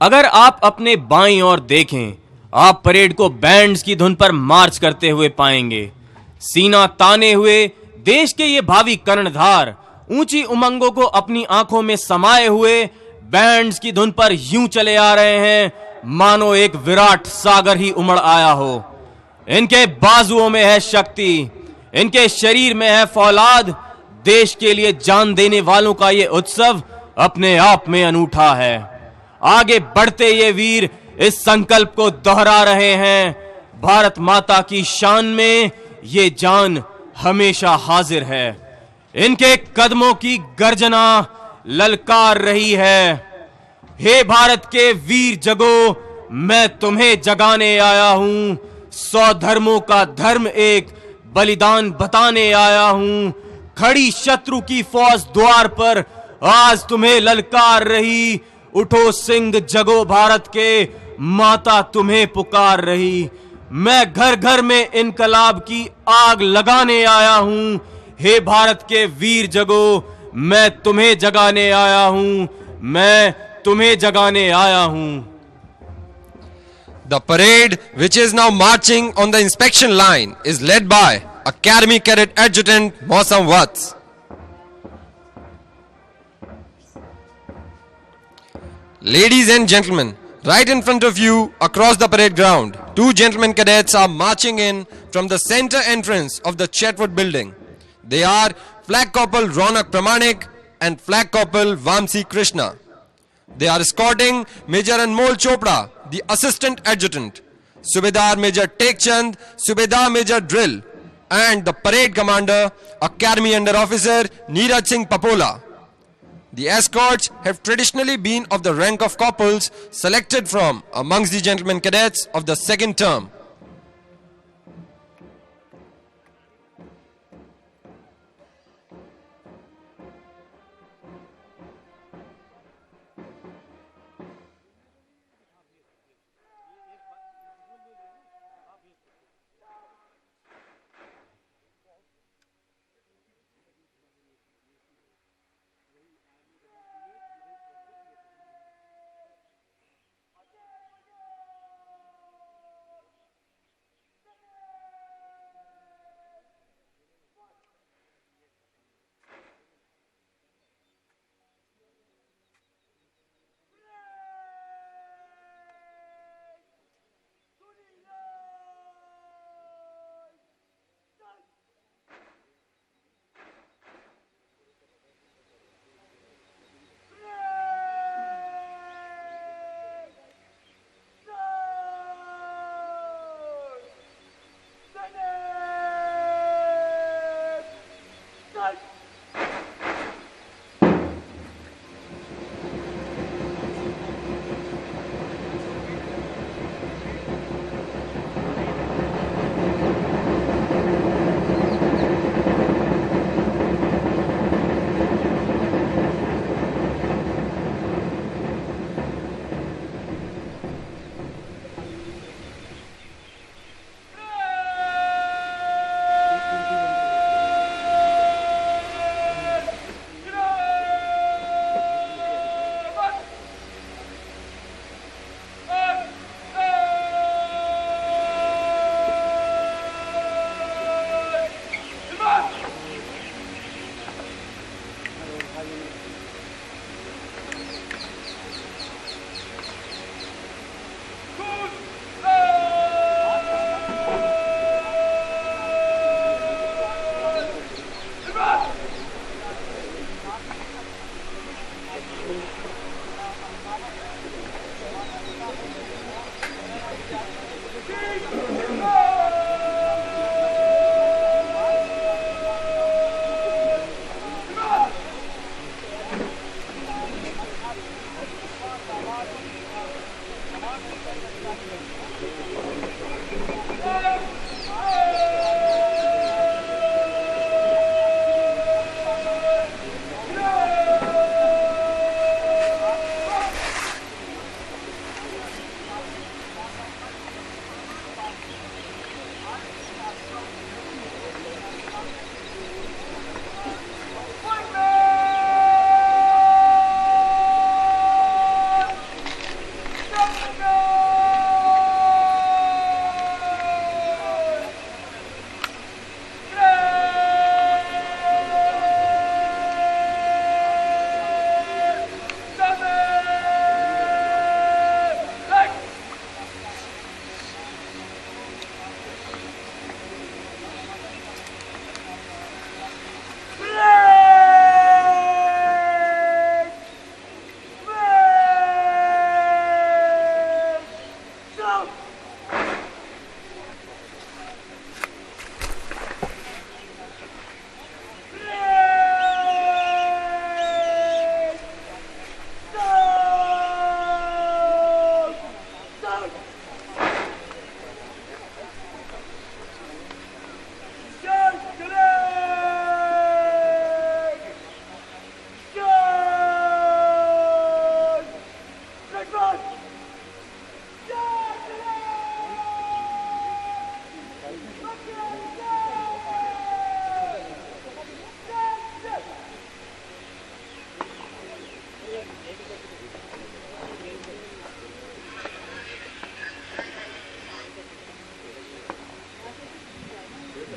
अगर आप अपने बाईं ओर देखें, आप परेड को बैंड्स की धुन पर मार्च करते हुए पाएंगे। सीना ताने हुए देश के ये भावी कर्णधार ऊंची उमंगों को अपनी आंखों में समाये हुए बैंड्स की धुन पर यूं चले आ रहे हैं मानो एक विराट सागर ही उमड़ आया हो। इनके बाजुओं में है शक्ति, इनके शरीर में है फौलाद। देश के लिए जान देने वालों का ये उत्सव अपने आप में अनूठा है। आगे बढ़ते ये वीर इस संकल्प को दोहरा रहे हैं, भारत माता की शान में ये जान हमेशा हाजिर है। इनके कदमों की गर्जना ललकार रही है, हे भारत के वीर जगो, मैं तुम्हें जगाने आया हूं। 100 धर्मों का धर्म एक बलिदान बताने आया हूं। खड़ी शत्रु की फौज द्वार पर आज तुम्हें ललकार रही। उठो सिंह जगो भारत के, माता तुम्हें पुकार रही। मैं घर घर में इनकलाब की आग लगाने आया हूं। हे भारत के वीर जगो, मैं तुम्हें जगाने आया हूं, मैं तुम्हें जगाने आया हूं। The parade, which is now marching on the inspection line, is led by Academy Cadet Adjutant Mausam Vats. Ladies and gentlemen, right in front of you across the parade ground, 2 gentlemen cadets are marching in from the center entrance of the Chetwood building. They are Flag Corporal Ronak Pramanik and Flag Corporal Vamsi Krishna. They are escorting Major Anmol Chopra, the Assistant Adjutant, Subedar Major Tekchand, Subedar Major Drill, and the Parade Commander, Academy Under Officer Neeraj Singh Papola. The escorts have traditionally been of the rank of corporals selected from amongst the gentlemen cadets of the second term.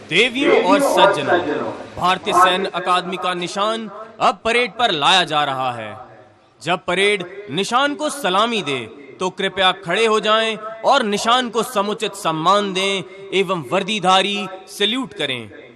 देवियों और सज्जनों, भारतीय सैन्य अकादमी का निशान अब parade पर लाया जा रहा है। जब परेड निशान को सलामी दे तो कृपया खड़े हो जाएं और निशान को समुचित सम्मान दें एवं वर्दीधारी सैल्यूट करें।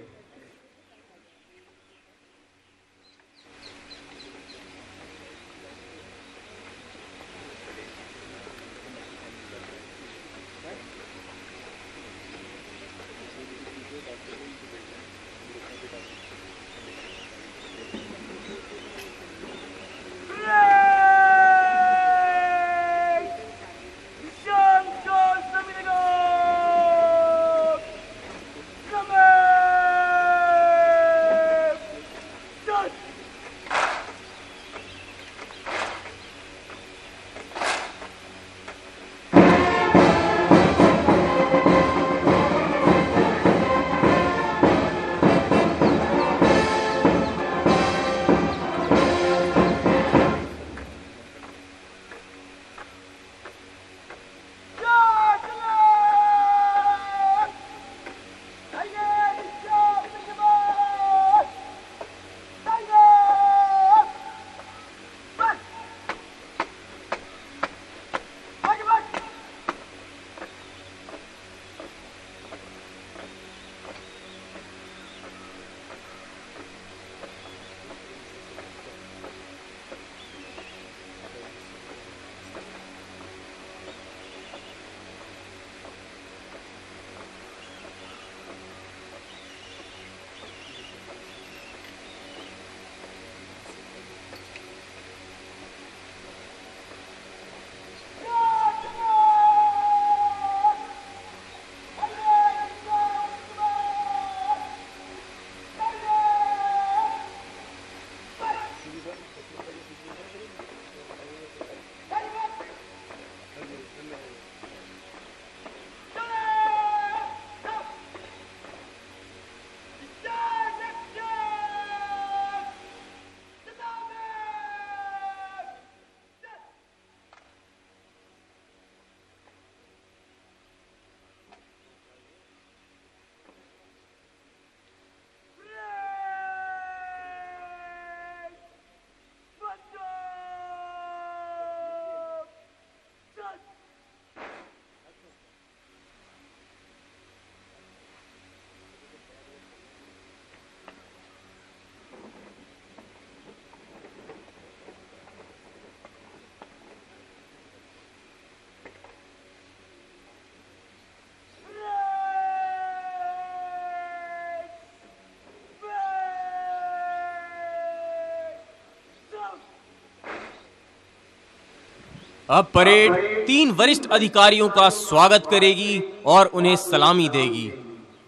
अब परेड 3 वरिष्ठ अधिकारियों का स्वागत करेगी और उन्हें सलामी देगी।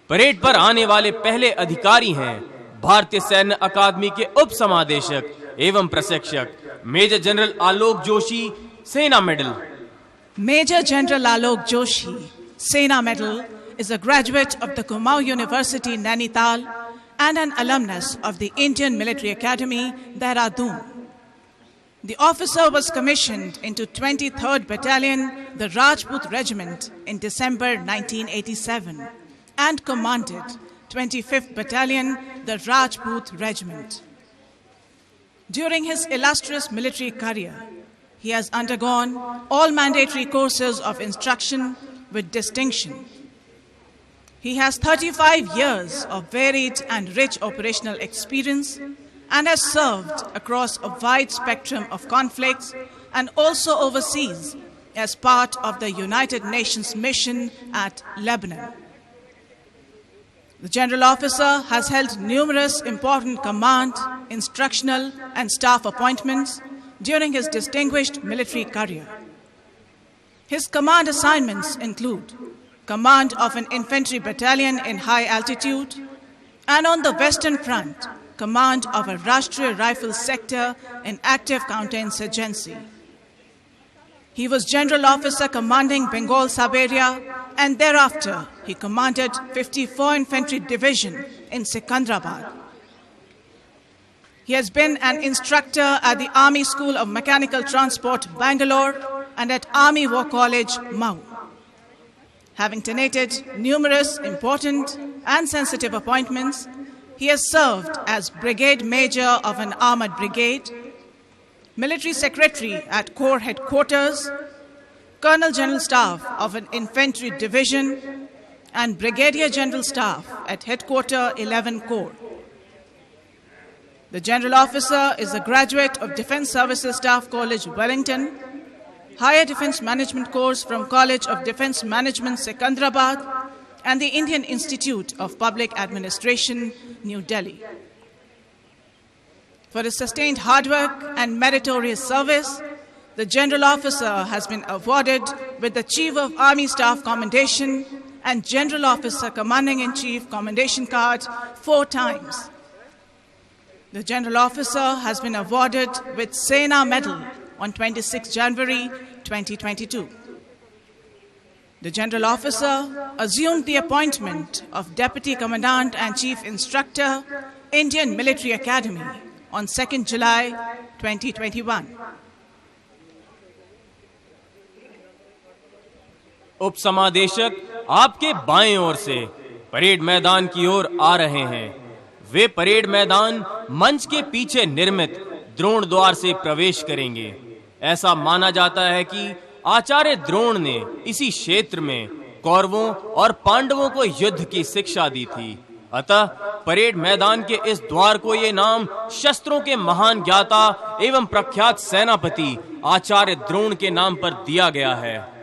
परेड पर आने वाले पहले अधिकारी हैं भारतीय सैन्य अकादमी के उप समादेशक एवं प्रशिक्षक मेजर जनरल आलोक जोशी, सेना medal. Major General Alok Joshi, Sena Medal, is a graduate of the Kumaon University, Nainital, and an alumnus of the Indian Military Academy, Dehradun. The officer was commissioned into 23rd Battalion, the Rajput Regiment, in December 1987 and commanded 25th Battalion, the Rajput Regiment. During his illustrious military career, he has undergone all mandatory courses of instruction with distinction. He has 35 years of varied and rich operational experience and has served across a wide spectrum of conflicts and also overseas as part of the United Nations mission at Lebanon. The General Officer has held numerous important command, instructional and staff appointments during his distinguished military career. His command assignments include command of an infantry battalion in high altitude, and on the Western Front, command of a Rashtriya Rifle sector in active counterinsurgency. He was General Officer commanding Bengal sub-area, and thereafter he commanded 54 Infantry Division in Secunderabad. He has been an instructor at the Army School of Mechanical Transport, Bangalore, and at Army War College, Mau. Having tenated numerous important and sensitive appointments, he has served as Brigade Major of an armored brigade, Military Secretary at Corps Headquarters, Colonel General Staff of an Infantry Division, and Brigadier General Staff at Headquarter 11 Corps. The General Officer is a graduate of Defence Services Staff College, Wellington, Higher Defence Management course from College of Defence Management, Secunderabad, and the Indian Institute of Public Administration, New Delhi. For his sustained hard work and meritorious service, the General Officer has been awarded with the Chief of Army Staff Commendation and General Officer Commanding-in-Chief Commendation Card 4 times. The General Officer has been awarded with Sena Medal on 26 January 2022. The General Officer assumed the appointment of Deputy Commandant and Chief Instructor, Indian Military Academy on 2nd July 2021. उपसमादेशक आपके बाएं ओर से parade मैदान की ओर आ रहे हैं। वे parade मैदान मंच के पीछे निर्मित द्रोण द्वार से प्रवेश करेंगे। ऐसा माना जाता है कि आचार्य द्रोण ने इसी क्षेत्र में कौरवों और पांडवों को युद्ध की शिक्षा दी थी। अतः परेड मैदान के इस द्वार को ये नाम शस्त्रों के महान ज्ञाता एवं प्रख्यात सेनापति आचार्य द्रोण के नाम पर दिया गया है।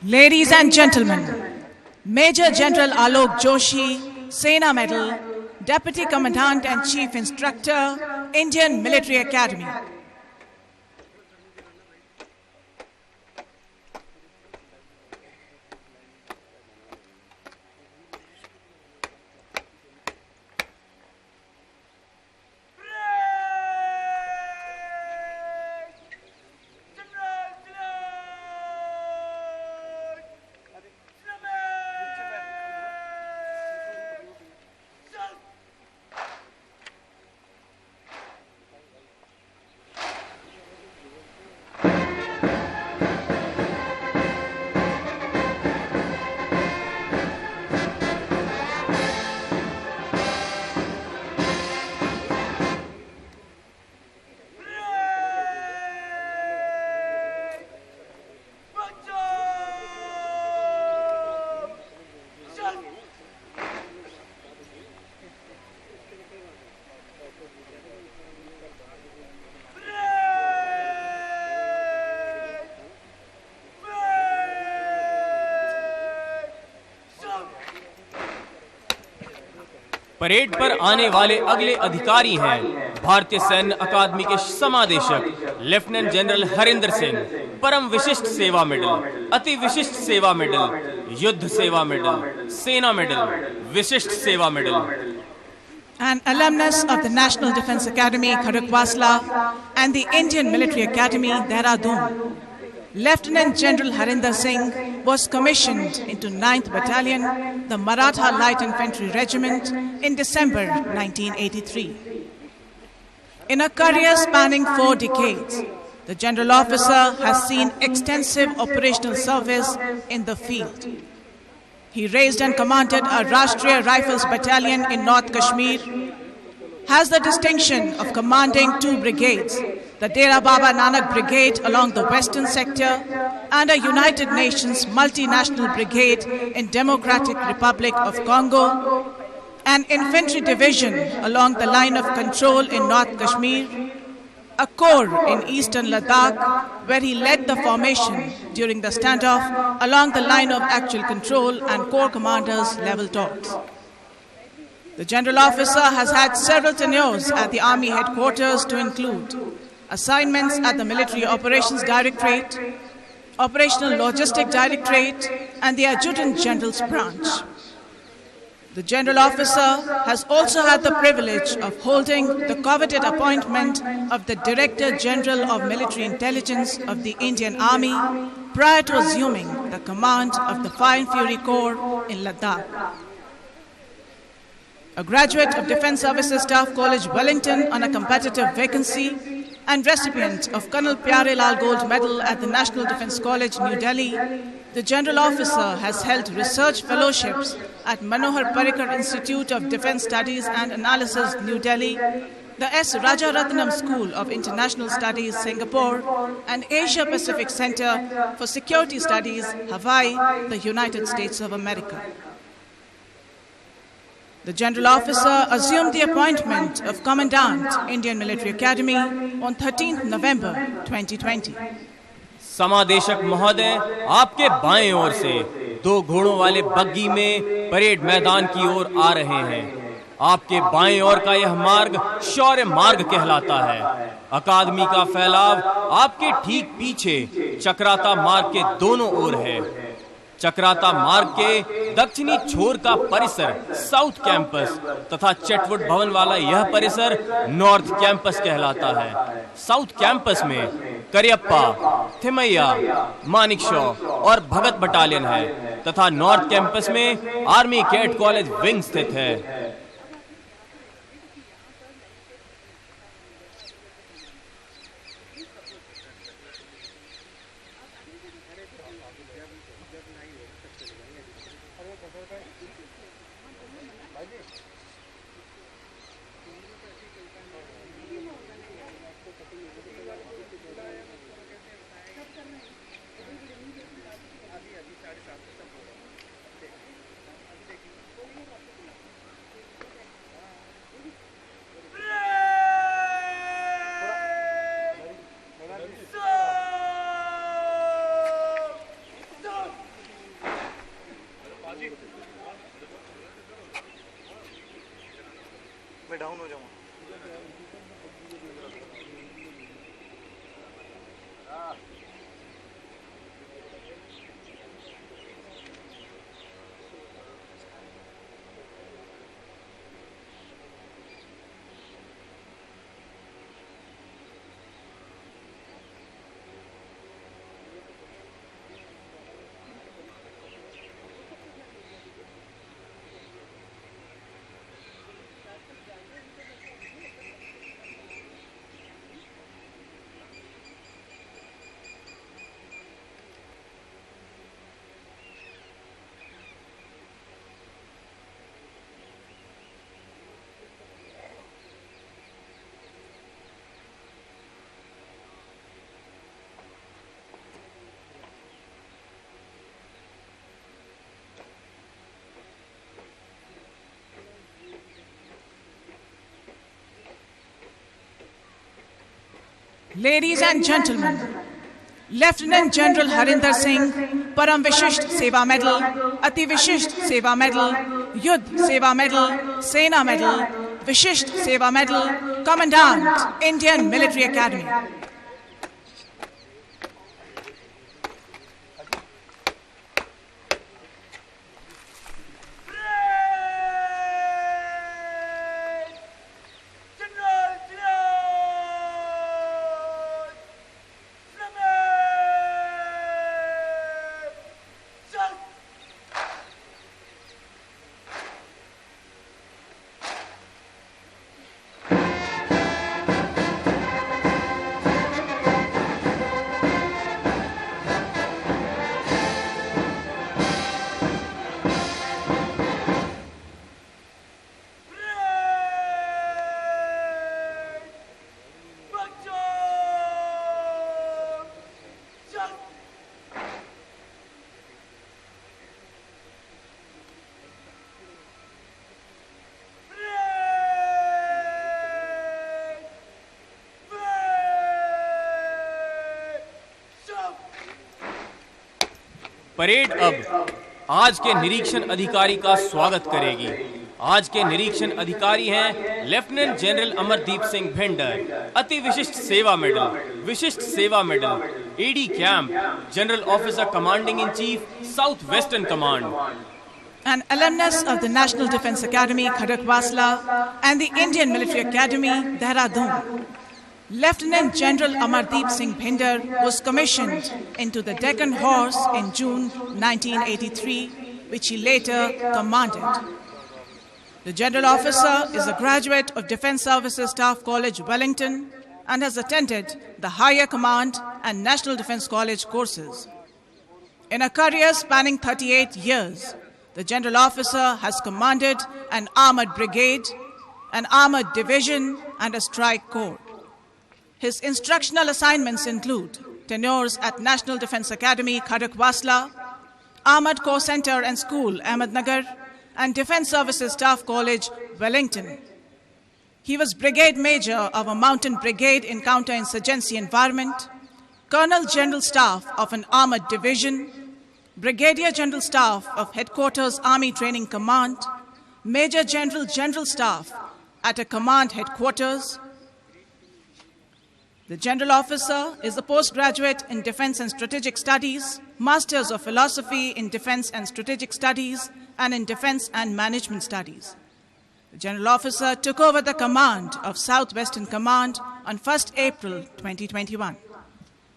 Ladies and gentlemen, Major General Alok Joshi, Sena Medal, Deputy Commandant and Chief Instructor, Indian Military Academy. Parade पर आने वाले अगले अधिकारी हैं भारतीय सैन्य अकादमी के समादेशक लेफ्टिनेंट जनरल हरिंदर सिंह, परम विशिष्ट सेवा मेडल, अति विशिष्ट सेवा मेडल, युद्ध सेवा मेडल, सेना मेडल, विशिष्ट सेवा medal. An alumnus of the National Defence Academy, Khadakwasla, and the Indian Military Academy, Dehradun, Lieutenant General Harinder Singh was commissioned into 9th Battalion, the Maratha Light Infantry Regiment, in December 1983. In a career spanning 4 decades, the General Officer has seen extensive operational service in the field. He raised and commanded a Rashtriya Rifles Battalion in North Kashmir, has the distinction of commanding 2 brigades, the Dera Baba Nanak Brigade along the western sector and a United Nations multinational brigade in Democratic Republic of Congo, an infantry division along the line of control in North Kashmir, a corps in eastern Ladakh where he led the formation during the standoff along the line of actual control and corps commanders' level talks. The General Officer has had several tenures at the Army headquarters to include assignments at the Military Operations Directorate, Operational Logistic Directorate, and the Adjudant General's branch. The General Officer has also had the privilege of holding the coveted appointment of the Director General of Military Intelligence of the Indian Army prior to assuming the command of the Fire and Fury Corps in Ladakh. A graduate of Defence Services Staff College, Wellington, on a competitive vacancy, and recipient of Colonel Pyare Lal Gold Medal at the National Defence College, New Delhi, the General Officer has held research fellowships at Manohar Parrikar Institute of Defence Studies and Analysis, New Delhi, the S. Rajaratnam School of International Studies, Singapore, and Asia Pacific Center for Security Studies, Hawaii, the United States of America. The General Officer assumed the appointment of Commandant, Indian Military Academy, on 13th November 2020. समादेशक महोदय, आपके बाएं ओर से 2 घोड़ों वाले बग्गी में parade मैदान की ओर आ रहे हैं. आपके बाएं ओर का यह मार्ग शौर्य मार्ग कहलाता है. अकादमी का फैलाव आपके ठीक पीछे चक्राता मार्ग के दोनों ओर है. चक्राता मार्ग के दक्षिणी छोर का परिसर साउथ कैंपस तथा चैटवुड भवन वाला यह परिसर नॉर्थ कैंपस कहलाता है. साउथ कैंपस में करियप्पा, थिमैया, मानिकशॉ और भगत बटालियन है तथा नॉर्थ कैंपस में आर्मी कैडेट कॉलेज विंग स्थित है. मैं डाउन हो जाऊँ. Ladies and gentlemen, Lieutenant General Harinder Singh, Param Vishisht Seva Medal, Ati Vishisht Seva Medal, Yudh Seva Medal, Sena Medal, Vishisht Seva Medal, Commandant, Indian Military Academy. Parade अब आज के निरीक्षण अधिकारी का स्वागत करेगी। आज के निरीक्षण अधिकारी हैं लेफ्टिनेंट जनरल अमरदीप सिंह भिंडर, अति विशिष्ट सेवा मेडल, विशिष्ट सेवा medal, aide camp, general officer commanding in chief, south western command. An alumnus of the National Defence Academy, Khadakwasla, and the Indian Military Academy, Dehradun, Lieutenant General Amardeep Singh Bhinder was commissioned into the Deccan Horse in June 1983, which he later commanded. The General Officer is a graduate of Defence Services Staff College, Wellington, and has attended the Higher Command and National Defence College courses. In a career spanning 38 years, the General Officer has commanded an armoured brigade, an armoured division, and a strike corps. His instructional assignments include tenures at National Defence Academy, Khadakwasla, Armoured Corps Centre and School, Ahmednagar, and Defence Services Staff College, Wellington. He was Brigade Major of a mountain brigade in counter-insurgency environment, Colonel General Staff of an armoured division, Brigadier General Staff of Headquarters Army Training Command, Major General General Staff at a command headquarters. The General Officer is a postgraduate in Defence and Strategic Studies, Masters of Philosophy in Defence and Strategic Studies, and in Defence and Management Studies. The General Officer took over the command of Southwestern Command on 1st April 2021.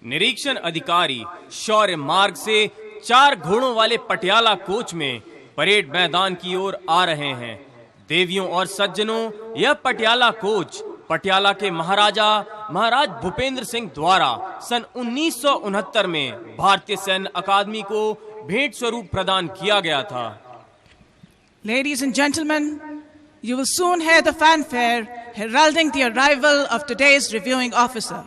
निरीक्षण अधिकारी शौर्य मार्ग से 4 घोड़ों वाले Patiala coach में parade मैदान की ओर आ रहे हैं। देवियों और सज्जनों, यह पटियाला कोच पटियाला के महाराज भूपेंद्र सिंह द्वारा सन 1969 में भारतीय सैन्य अकादमी को भेंट स्वरूप प्रदान किया गया था। Ladies and gentlemen, you will soon hear the fanfare heralding the arrival of today's reviewing officer.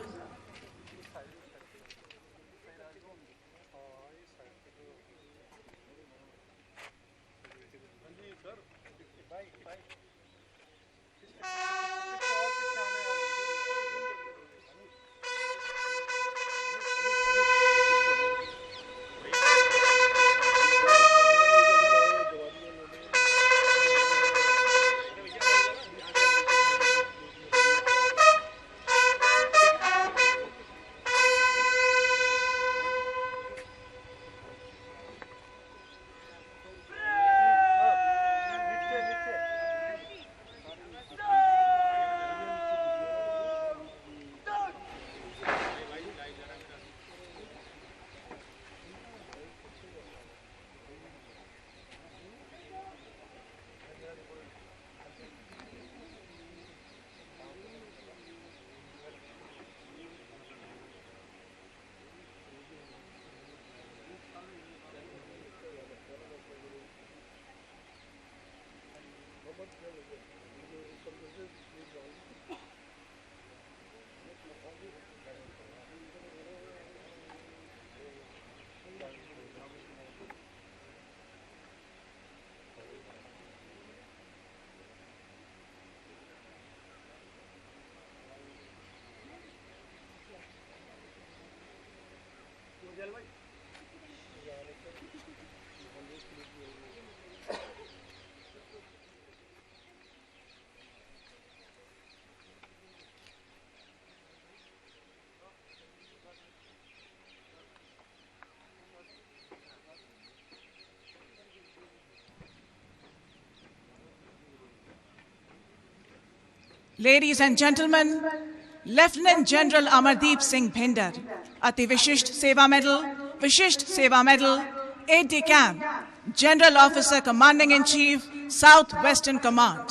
Ladies and gentlemen, Lieutenant General Amardeep Singh Bhinder, Ati Vishisht Seva Medal, Aide-de-Camp, General Officer Commanding in Chief, South Western Command.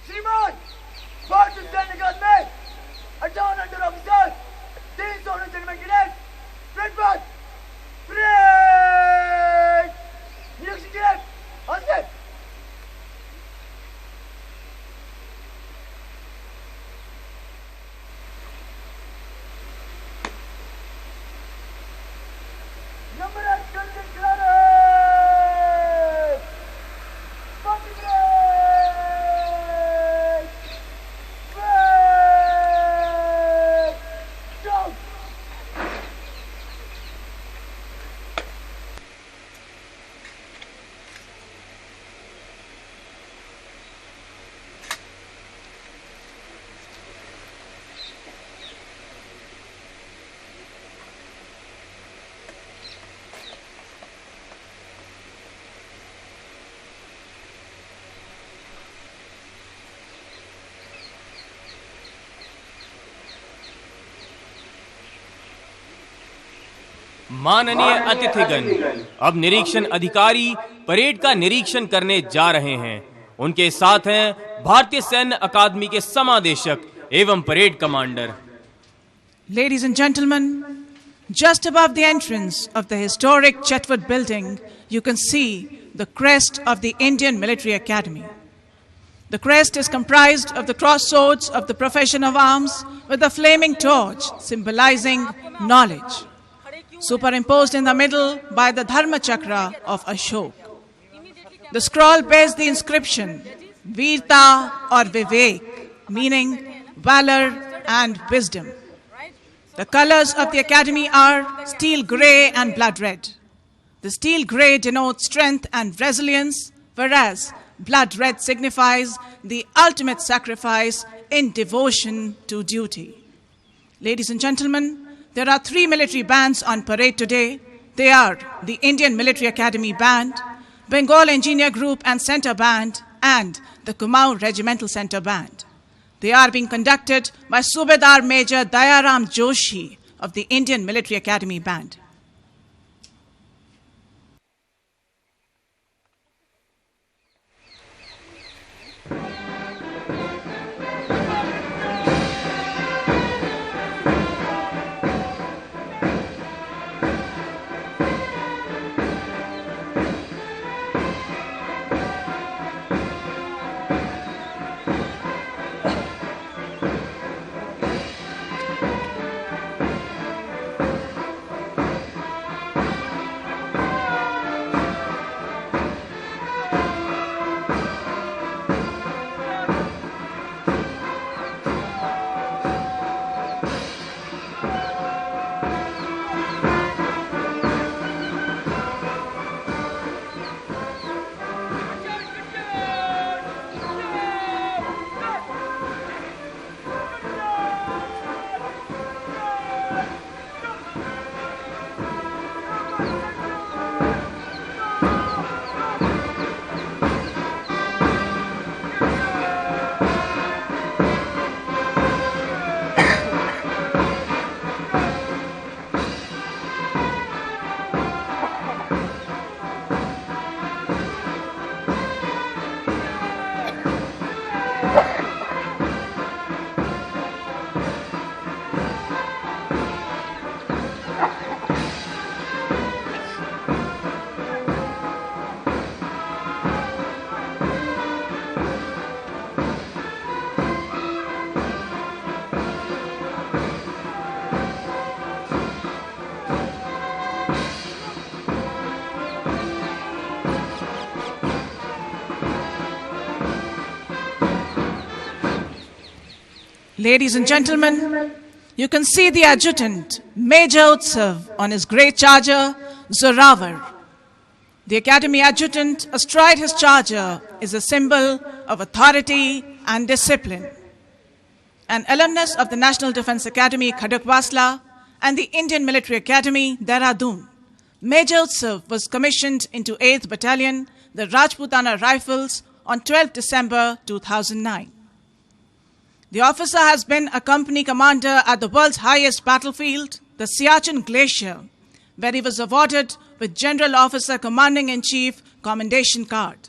श्रीमान, भारत सैनिक में अचानक under officer 300 जन्म गिरेट breakfast break निरीक्षण गिरेट onset number 8 content clear माननीय अतिथिगण, अब निरीक्षण अधिकारी परेड का निरीक्षण करने जा रहे हैं। उनके साथ हैं भारतीय सैन्य अकादमी के समादेशक एवं parade commander. Ladies and gentlemen, just above the entrance of the historic Chetwood building, you can see the crest of the Indian Military Academy. The crest is comprised of the cross-swords of the profession of arms with a flaming torch symbolizing knowledge, superimposed in the middle by the Dharma Chakra of Ashok. The scroll bears the inscription Veerta or Vivek, meaning valor and wisdom. The colors of the academy are steel grey and blood red. The steel grey denotes strength and resilience, whereas blood red signifies the ultimate sacrifice in devotion to duty. Ladies and gentlemen, there are 3 military bands on parade today. They are the Indian Military Academy Band, Bengal Engineer Group and Center Band, and the Kumaon Regimental Center Band. They are being conducted by Subedar Major Dayaram Joshi of the Indian Military Academy Band. Ladies and gentlemen, you can see the adjutant, Major Utsav, on his grey charger, Zoravar. The Academy adjutant, astride his charger, is a symbol of authority and discipline. An alumnus of the National Defence Academy, Khadakwasla, and the Indian Military Academy, Dehradun, Major Utsav was commissioned into 8th Battalion, the Rajputana Rifles, on 12 December 2009. The officer has been a company commander at the world's highest battlefield, the Siachen Glacier, where he was awarded with General Officer Commanding-in-Chief Commendation Card.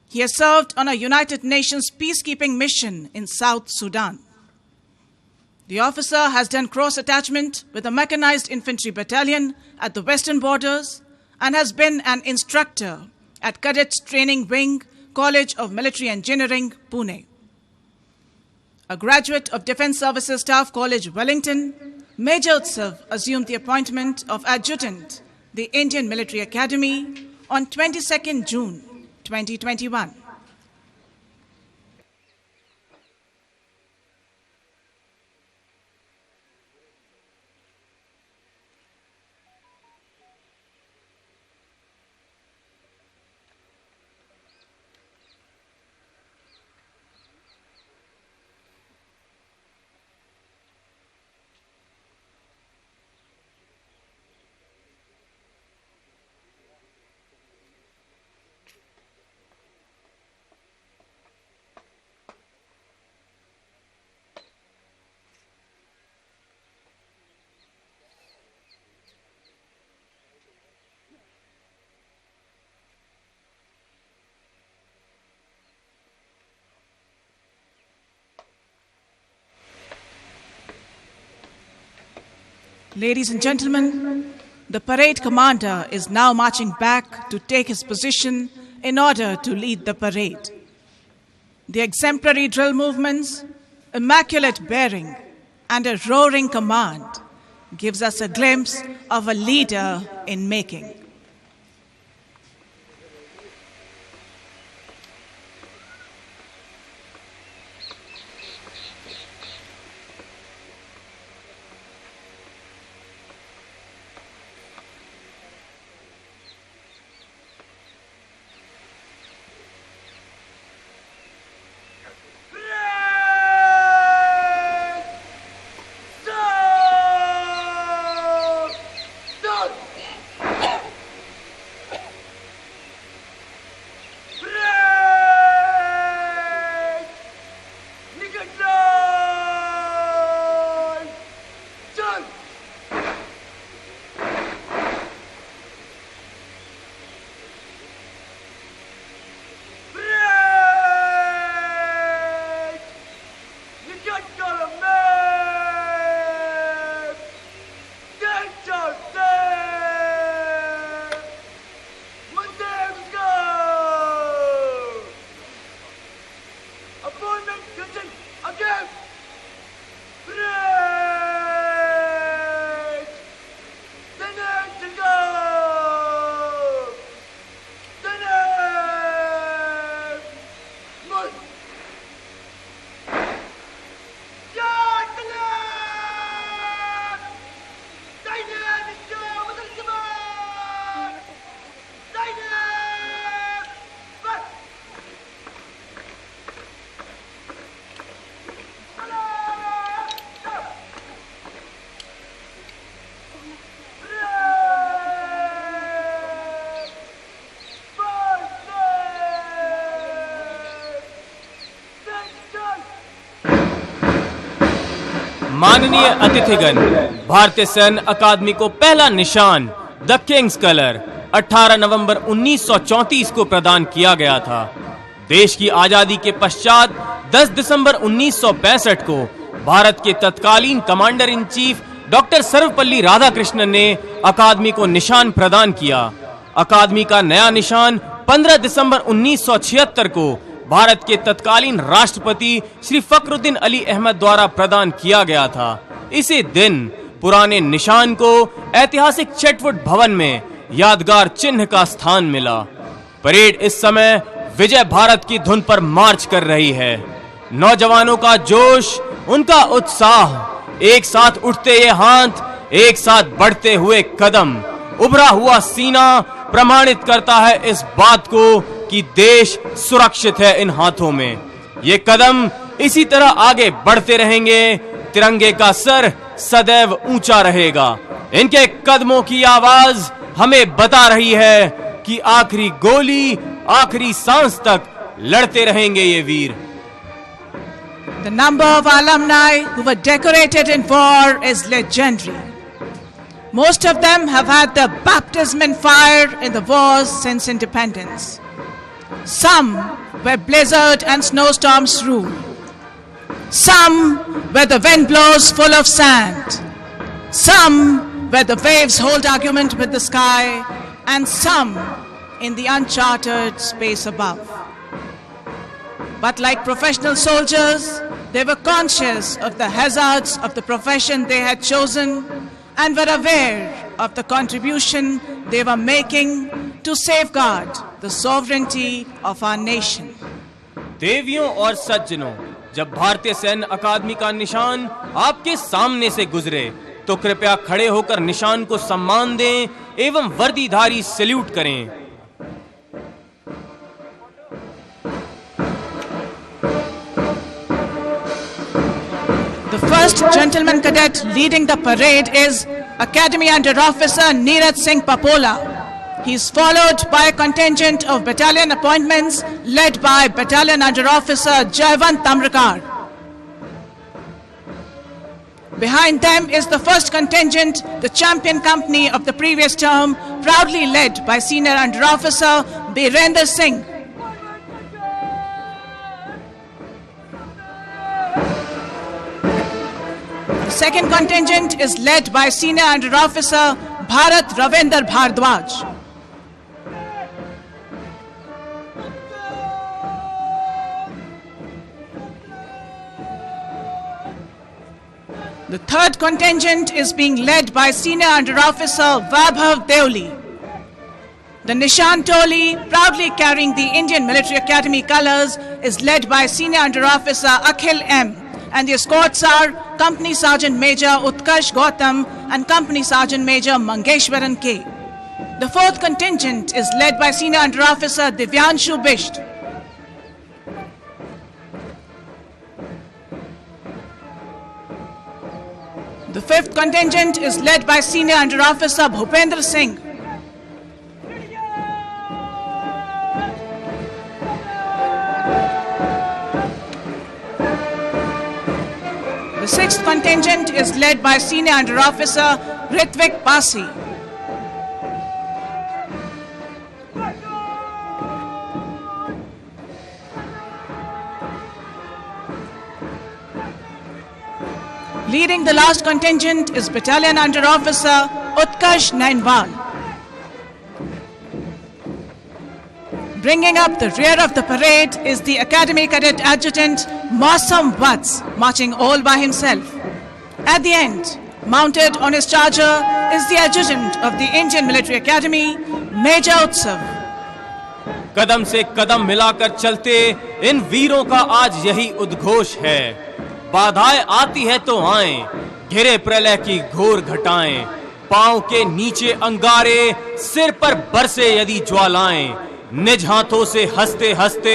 He has served on a United Nations peacekeeping mission in South Sudan. The officer has done cross attachment with a mechanized infantry battalion at the western borders and has been an instructor at Cadets Training Wing, College of Military Engineering, Pune. A graduate of Defence Services Staff College, Wellington, Major Utsav assumed the appointment of Adjudant, the Indian Military Academy, on 22nd June 2021. Ladies and gentlemen, the parade commander is now marching back to take his position in order to lead the parade. The exemplary drill movements, immaculate bearing, and a roaring command gives us a glimpse of a leader in making. माननीय अतिथिगण, भारतीय सैन्य अकादमी को पहला निशान the Kings colour 18 नवंबर 1934 को प्रदान किया गया था। देश की आजादी के पश्चात 10 दिसंबर 1965 को भारत के तत्कालीन commander in chief doctor Sarvepalli Radhakrishnan ने अकादमी को निशान प्रदान किया। अकादमी का नया निशान 15 दिसंबर 1976 को भारत के तत्कालीन राष्ट्रपति श्री फखरुद्दीन अली अहमद द्वारा प्रदान किया गया था। इसी दिन पुराने निशान को ऐतिहासिक चेटवुड भवन में यादगार चिन्ह का स्थान मिला। परेड इस समय विजय भारत की धुन पर मार्च कर रही है। नौजवानों का जोश उनका उत्साह, एक साथ उठते ये हाथ, एक साथ बढ़ते हुए कदम, उभरा हुआ सीना प्रमाणित करता है इस बात को कि देश सुरक्षित है इन हाथों में। ये कदम इसी तरह आगे बढ़ते रहेंगे, तिरंगे का सर सदैव ऊंचा रहेगा। इनके कदमों की आवाज हमें बता रही है कि आखिरी गोली, आखिरी सांस तक लड़ते रहेंगे ये वीर। The number of alumni who were decorated in war is legendary. Most of them have had their baptism in fire in the wars since independence. Some where blizzard and snowstorms rule. Some where the wind blows full of sand. Some where the waves hold argument with the sky. And some in the uncharted space above. But like professional soldiers, they were conscious of the hazards of the profession they had chosen and were aware of the contribution they were making to safeguard the sovereignty of our nation. देवियों और सज्जनों, जब भारतीय सैन्य अकादमी का निशान आपके सामने से गुजरे तो कृपया खड़े होकर निशान को सम्मान दें एवं वर्दीधारी सैल्यूट करें। The first gentleman cadet leading the parade is Academy Under Officer Neeraj Singh Papola. He is followed by a contingent of battalion appointments led by Battalion Under Officer Jayavant Tamrakar. Behind them is the first contingent, the champion company of the previous term, proudly led by Senior Under Officer Birender Singh. The second contingent is led by Senior Under Officer Bharat Ravender Bhardwaj. The third contingent is being led by Senior Under Officer Vaibhav Deoli. The Nishan Toli, proudly carrying the Indian Military Academy colours, is led by Senior Under Officer Akhil M. And the escorts are Company Sergeant Major Utkarsh Gautam and Company Sergeant Major Mangeshwaran K. The fourth contingent is led by Senior Under Officer Divyanshu Bisht. The fifth contingent is led by Senior Under Officer Bhupendra Singh. The sixth contingent is led by Senior Under Officer Ritvik Pasi. Leading the last contingent is Battalion Under Officer Utkarsh Nainwal. Bringing up the rear of the parade is the Academy Cadet Adjutant Mausam Vats, marching all by himself. At the end, mounted on his charger, is the Adjutant of the Indian Military Academy, Major Utsav. कदम से कदम मिलाकर चलते इन वीरों का आज यही उद्घोष है। बाधाएं आती है तो आएं, घिरे प्रलय की घोर घटाएं, पांव के नीचे अंगारे, सिर पर बरसे यदि ज्वालाएं, निज हाथों से हंसते हंसते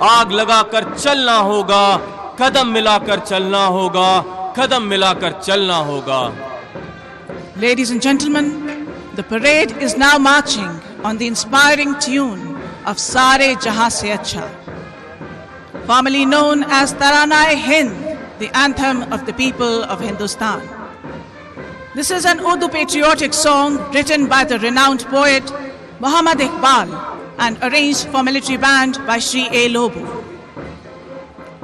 आग लगाकर चलना होगा, कदम मिलाकर चलना होगा, कदम मिलाकर चलना होगा। Ladies and gentlemen, the parade is now marching on the inspiring tune of Sare Jahan Se Acha, formerly known as Taranai-e-Hind, the anthem of the people of Hindustan. This is an Urdu patriotic song written by the renowned poet Muhammad Iqbal and arranged for military band by Shri A. Lobu.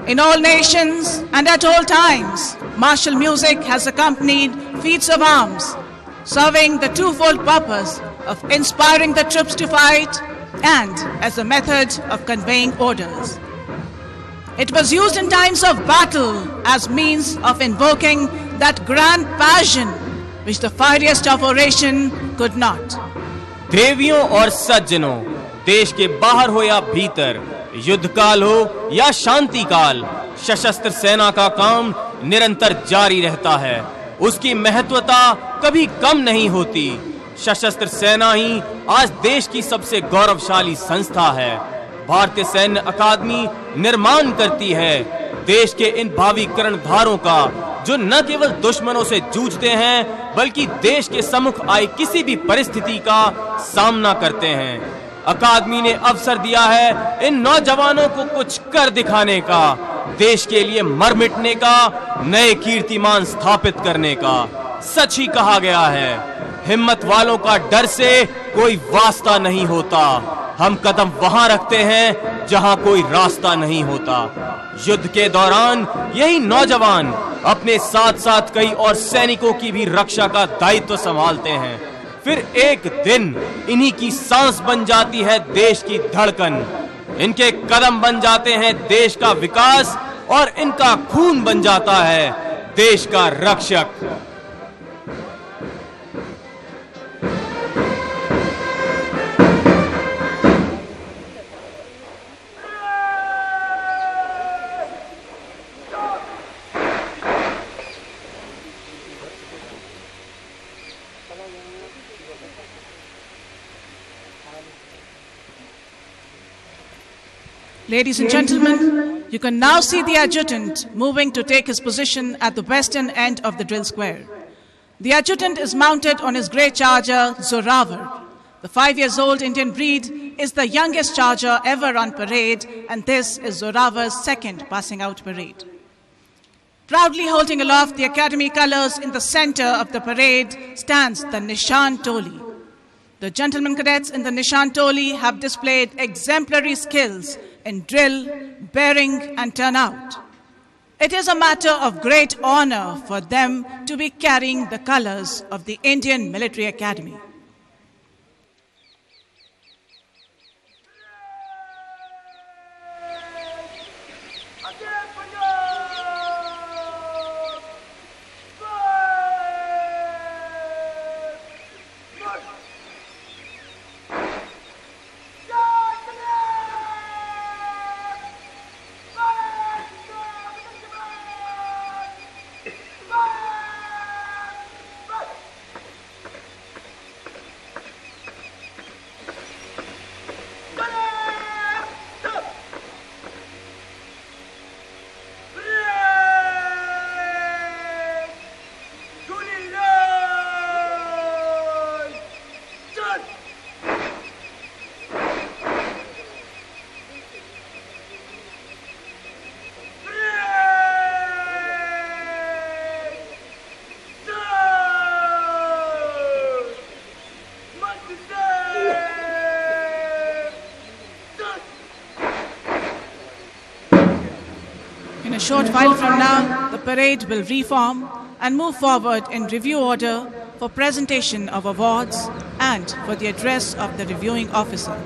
In all nations and at all times, martial music has accompanied feats of arms, serving the twofold purpose of inspiring the troops to fight and as a method of conveying orders. It was used in times of battle as means of invoking that grand passion which the fieriest of oration could not. देवियों और सज्जनों, देश के बाहर हो या भीतर, युद्ध काल हो या शांति काल, सशस्त्र सेना का काम निरंतर जारी रहता है। उसकी महत्वता कभी कम नहीं होती। सशस्त्र सेना ही आज देश की सबसे गौरवशाली संस्था है। भारतीय सैन्य अकादमी निर्माण करती है देश के इन भावी कर्णधारों का, जो न केवल दुश्मनों से जूझते हैं बल्कि देश के सम्मुख आई किसी भी परिस्थिति का सामना करते हैं। अकादमी ने अवसर दिया है इन नौजवानों को कुछ कर दिखाने का, देश के लिए मर मिटने का, नए कीर्तिमान स्थापित करने का। सच ही कहा गया है, हिम्मत वालों का डर से कोई वास्ता नहीं होता। हम कदम वहां रखते हैं जहां कोई रास्ता नहीं होता। युद्ध के दौरान यही नौजवान अपने साथ साथ कई और सैनिकों की भी रक्षा का दायित्व संभालते हैं। फिर एक दिन इन्हीं की सांस बन जाती है देश की धड़कन। इनके कदम बन जाते हैं देश का विकास और इनका खून बन जाता है देश का रक्षक। Ladies and gentlemen, you can now see the adjutant moving to take his position at the western end of the drill square. The adjutant is mounted on his grey charger, Zorawar. The 5-year-old Indian breed is the youngest charger ever on parade, and this is Zorawar's second passing out parade. Proudly holding aloft the academy colors in the center of the parade stands the Nishan Toli. The gentlemen cadets in the Nishan Toli have displayed exemplary skills in drill, bearing, and turnout. It is a matter of great honor for them to be carrying the colors of the Indian Military Academy. In a short while from now, the parade will reform and move forward in review order for presentation of awards and for the address of the reviewing officer.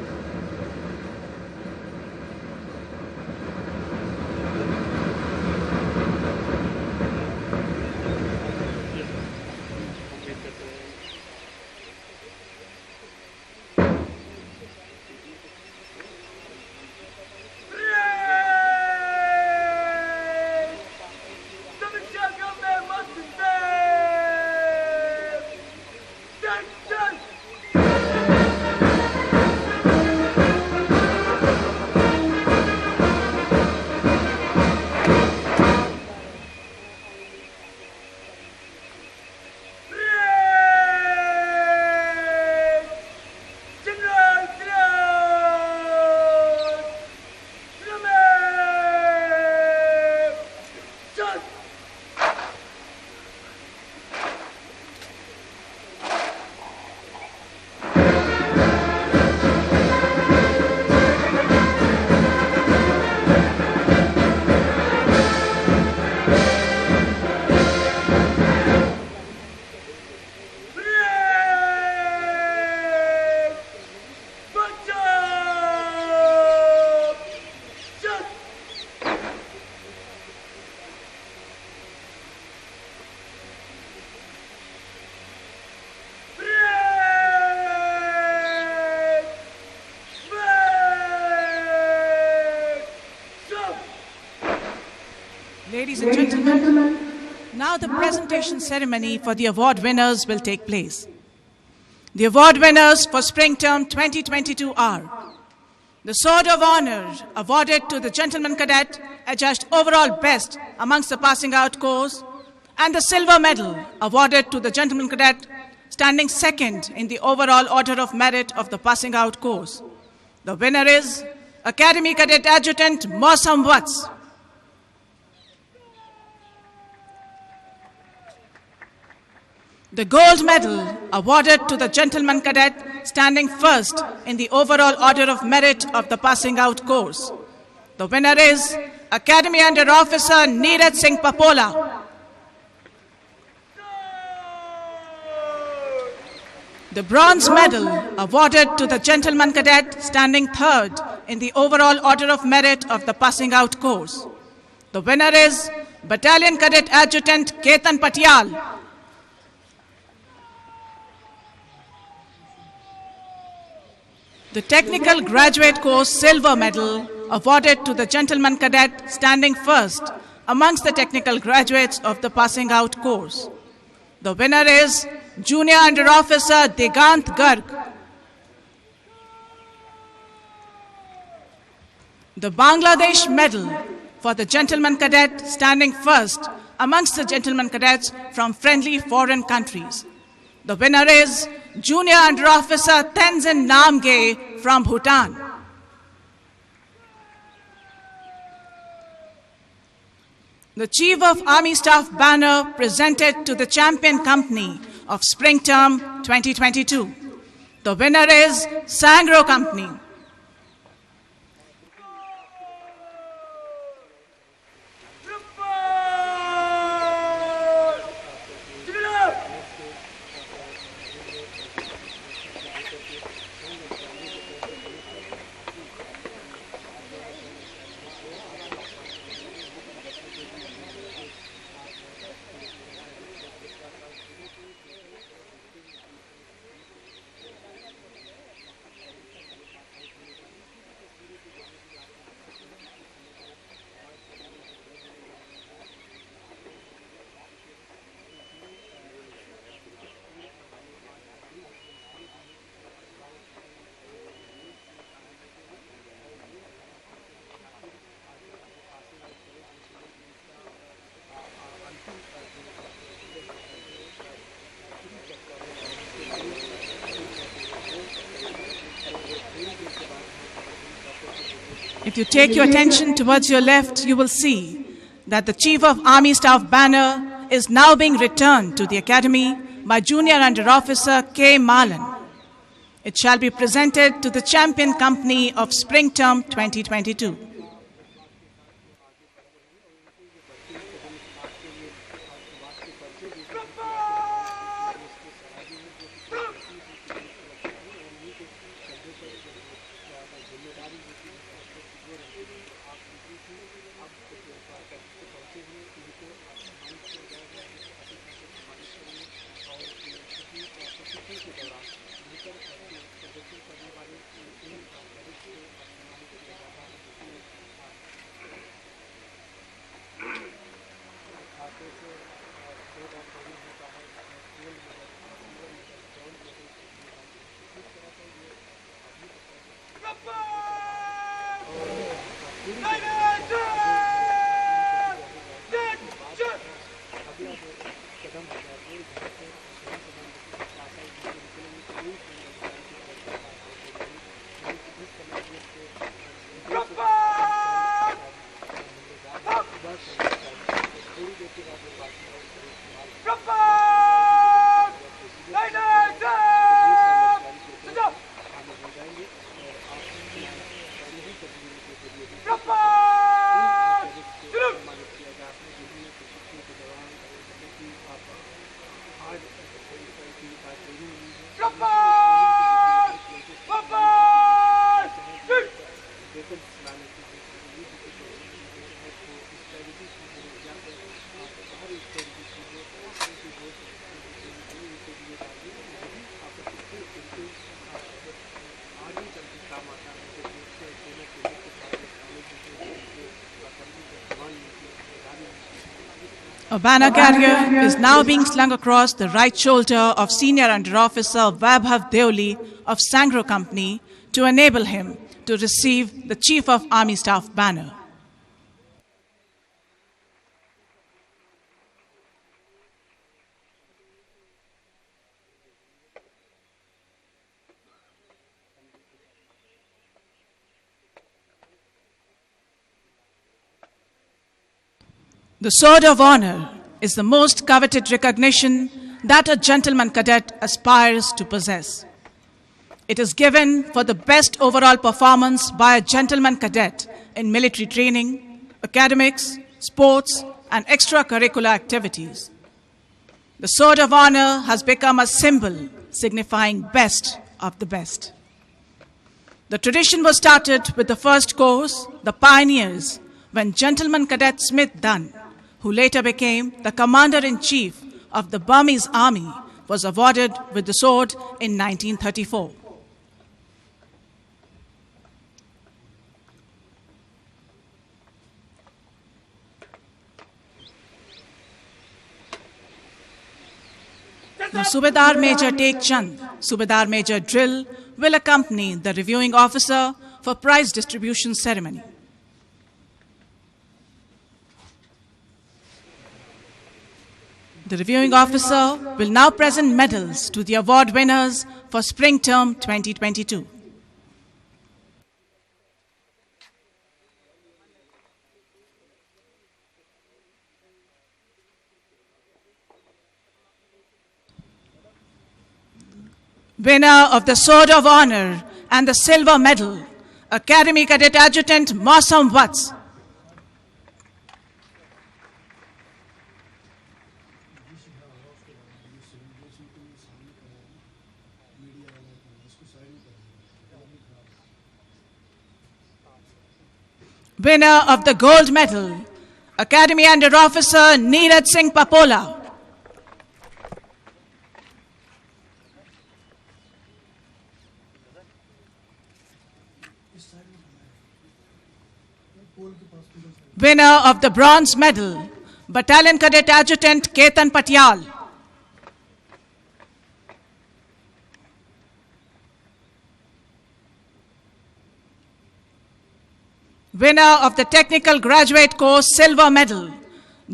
Ladies and gentlemen, Now the presentation ceremony for the award winners will take place. The award winners for Spring Term 2022 are the Sword of Honor awarded to the Gentleman Cadet adjudged overall best amongst the passing out course, and the Silver Medal awarded to the Gentleman Cadet standing second in the overall order of merit of the passing out course. The winner is Academy Cadet Adjutant Mausam Vats. The Gold Medal awarded to the Gentleman Cadet standing first in the overall order of merit of the passing out course. The winner is Academy Under Officer Neeraj Singh Papola. The Bronze Medal awarded to the Gentleman Cadet standing third in the overall order of merit of the passing out course. The winner is Battalion Cadet Adjutant Ketan Patial. The Technical Graduate Course Silver Medal awarded to the Gentleman Cadet standing first amongst the technical graduates of the passing out course. The winner is Junior Under Officer Digant Garg. The Bangladesh Medal for the Gentleman Cadet standing first amongst the gentlemen cadets from friendly foreign countries. The winner is Junior Under Officer Tenzin Namge from Bhutan. The Chief of Army Staff banner presented to the Champion Company of Spring Term 2022. The winner is Sangro Company. If you take your attention towards your left, you will see that the Chief of Army Staff banner is now being returned to the Academy by Junior Under Officer K. Malan. It shall be presented to the Champion Company of Spring Term 2022. A banner carrier is now being slung across the right shoulder of Senior Under Officer Vaibhav Deoli of Sangro Company to enable him to receive the Chief of Army Staff banner. The Sword of Honor is the most coveted recognition that a gentleman cadet aspires to possess. It is given for the best overall performance by a gentleman cadet in military training, academics, sports, and extracurricular activities. The Sword of Honor has become a symbol signifying best of the best. The tradition was started with the first course, the Pioneers, when Gentleman Cadet Smith Dunn, who later became the Commander-in-Chief of the Burmese Army, was awarded with the sword in 1934. Now, Subedar Major Tek Chand, Subedar Major Drill, will accompany the reviewing officer for prize distribution ceremony. The reviewing officer will now present medals to the award winners for Spring Term 2022. Winner of the Sword of Honor and the Silver Medal, Academy Cadet Adjutant Mausam Vats. Winner of the Gold Medal, Academy Under Officer Neeraj Singh Papola. Winner of the Bronze Medal, Battalion Cadet Adjutant Ketan Patial. Winner of the Technical Graduate Course Silver Medal,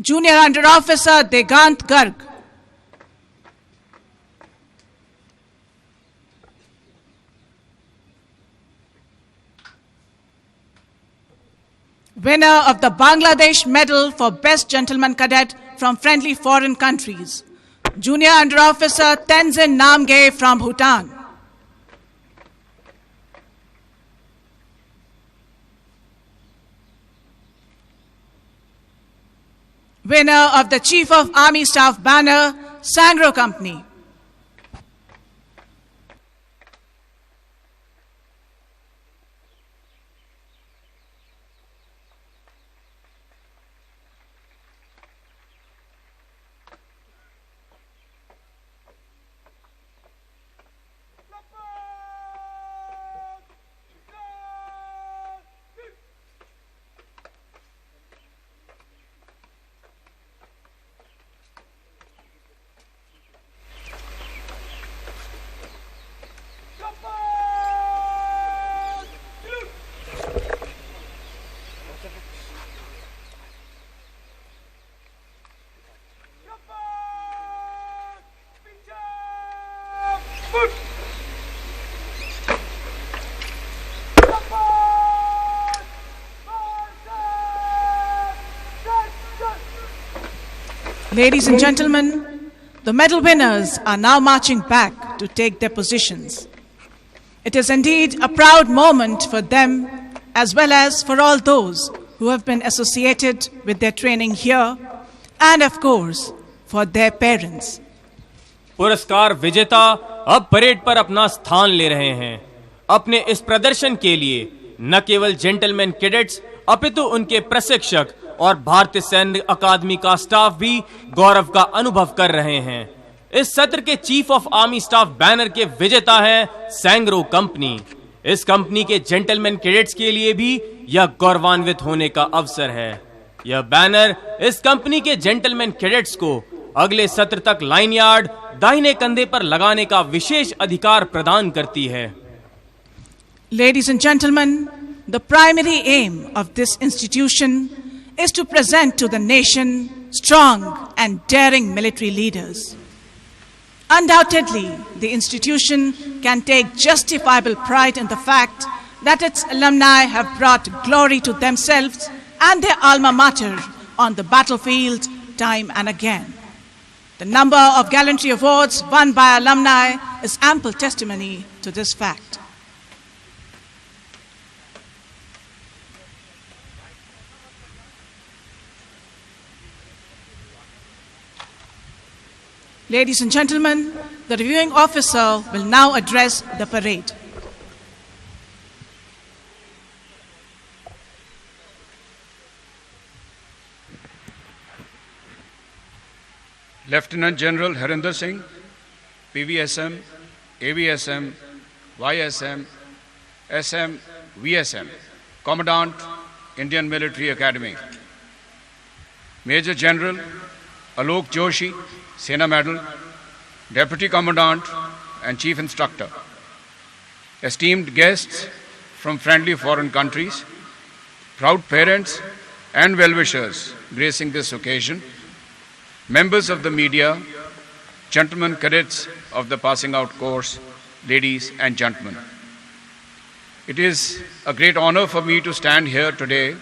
Junior Under Officer Degant Garg. Winner of the Bangladesh Medal for Best Gentleman Cadet from Friendly Foreign Countries, Junior Under Officer Tenzin Namgay from Bhutan. Winner of the Chief of Army Staff banner, Sangro Company. Ladies and gentlemen, the medal winners are now marching back to take their positions. It is indeed a proud moment for them as well as for all those who have been associated with their training here and of course for their parents. पुरस्कार विजेता अब parade पर अपना स्थान ले रहे हैं। अपने इस प्रदर्शन के लिए न केवल जेंटलमैन कैडेट्स अपितु उनके प्रशिक्षक और भारतीय सैन्य अकादमी का स्टाफ भी गौरव का अनुभव कर रहे हैं। इस सत्र के chief of army staff banner के विजेता है सैंग्रो कंपनी। इस कंपनी के जेंटलमैन कैडेट्स के लिए भी यह गौरवान्वित होने का अवसर है। यह बैनर इस कंपनी के जेंटलमैन कैडेट्स को अगले सत्र तक लाइन यार्ड दाहिने कंधे पर लगाने का विशेष अधिकार प्रदान करती है। Ladies and gentlemen, the primary aim of this institution is to present to the nation strong and daring military leaders. Undoubtedly, the institution can take justifiable pride in the fact that its alumni have brought glory to themselves and their alma mater on the battlefield time and again. The number of gallantry awards won by alumni is ample testimony to this fact. Ladies and gentlemen, the reviewing officer will now address the parade. Lieutenant General Harinder Singh, PVSM, AVSM, YSM, SM, VSM, Commandant, Indian Military Academy. Major General Alok Joshi, Sena Medal, Deputy Commandant and Chief Instructor. Esteemed guests from friendly foreign countries, proud parents and well-wishers gracing this occasion, members of the media, gentlemen cadets of the passing out course, ladies and gentlemen. It is a great honor for me to stand here today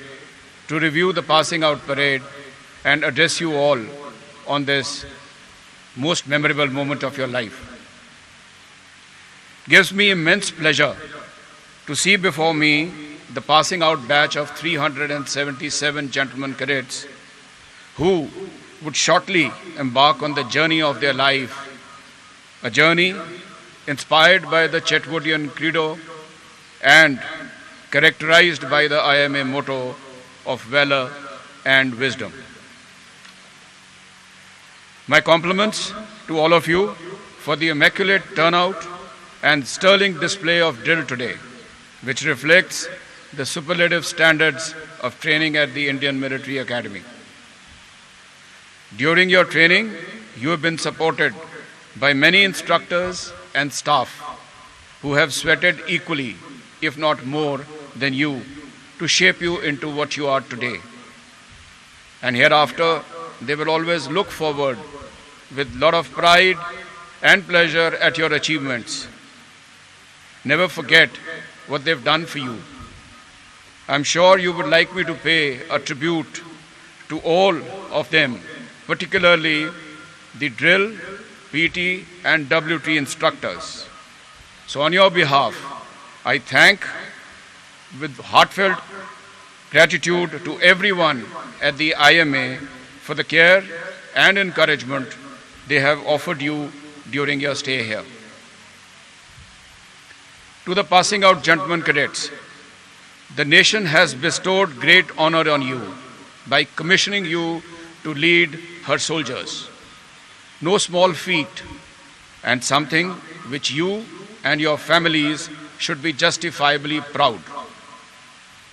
to review the passing out parade and address you all on this most memorable moment of your life. Gives me immense pleasure to see before me the passing out batch of 377 gentlemen cadets who would shortly embark on the journey of their life, a journey inspired by the Chetwoodian credo and characterized by the IMA motto of valor and wisdom. My compliments to all of you for the immaculate turnout and sterling display of drill today, which reflects the superlative standards of training at the Indian Military Academy. During your training, you have been supported by many instructors and staff who have sweated equally, if not more, than you to shape you into what you are today. And hereafter, they will always look forward with a lot of pride and pleasure at your achievements. Never forget what they've done for you. I'm sure you would like me to pay a tribute to all of them, particularly the drill, PT and WT instructors. So on your behalf, I thank with heartfelt gratitude to everyone at the IMA for the care and encouragement they have offered you during your stay here. To the passing out gentlemen cadets, the nation has bestowed great honor on you by commissioning you to lead her soldiers. No small feat, and something which you and your families should be justifiably proud.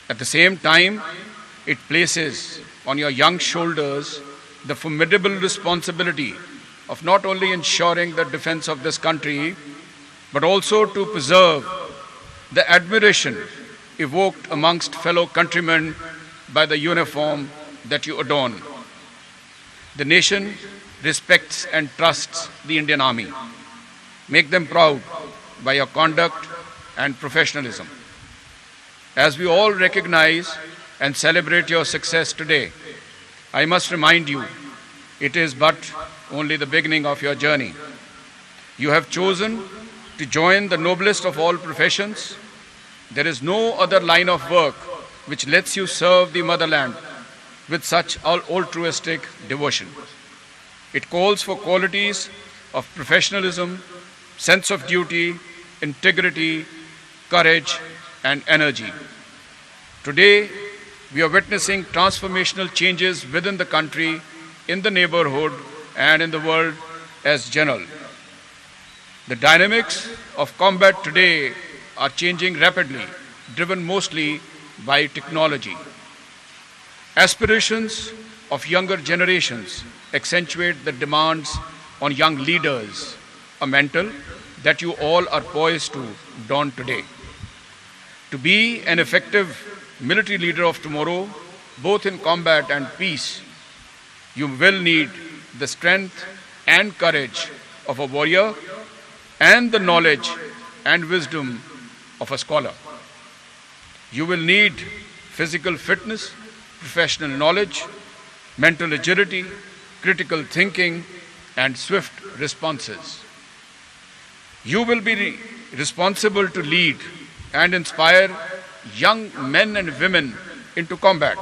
At the same time, it places on your young shoulders the formidable responsibility of not only ensuring the defense of this country, but also to preserve the admiration evoked amongst fellow countrymen by the uniform that you adorn. The nation respects and trusts the Indian Army. Make them proud by your conduct and professionalism. As we all recognize and celebrate your success today, I must remind you, it is but only the beginning of your journey. You have chosen to join the noblest of all professions. There is no other line of work which lets you serve the motherland with such altruistic devotion. It calls for qualities of professionalism, sense of duty, integrity, courage, and energy. Today, we are witnessing transformational changes within the country, in the neighborhood, and in the world as general. The dynamics of combat today are changing rapidly, driven mostly by technology. Aspirations of younger generations accentuate the demands on young leaders, a mantle that you all are poised to don today. To be an effective military leader of tomorrow, both in combat and peace, you will need the strength and courage of a warrior and the knowledge and wisdom of a scholar. You will need physical fitness, professional knowledge, mental agility, critical thinking, and swift responses. You will be responsible to lead and inspire young men and women into combat.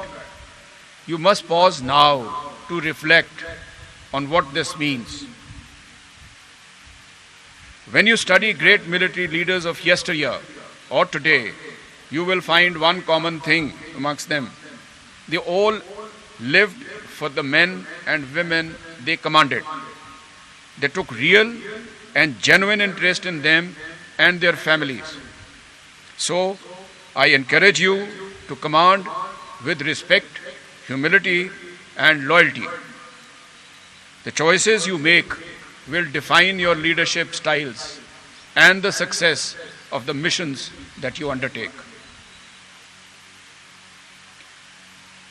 You must pause now to reflect on what this means. When you study great military leaders of yesteryear or today, you will find one common thing amongst them. They all lived for the men and women they commanded. They took real and genuine interest in them and their families. So, I encourage you to command with respect, humility, and loyalty. The choices you make will define your leadership styles and the success of the missions that you undertake.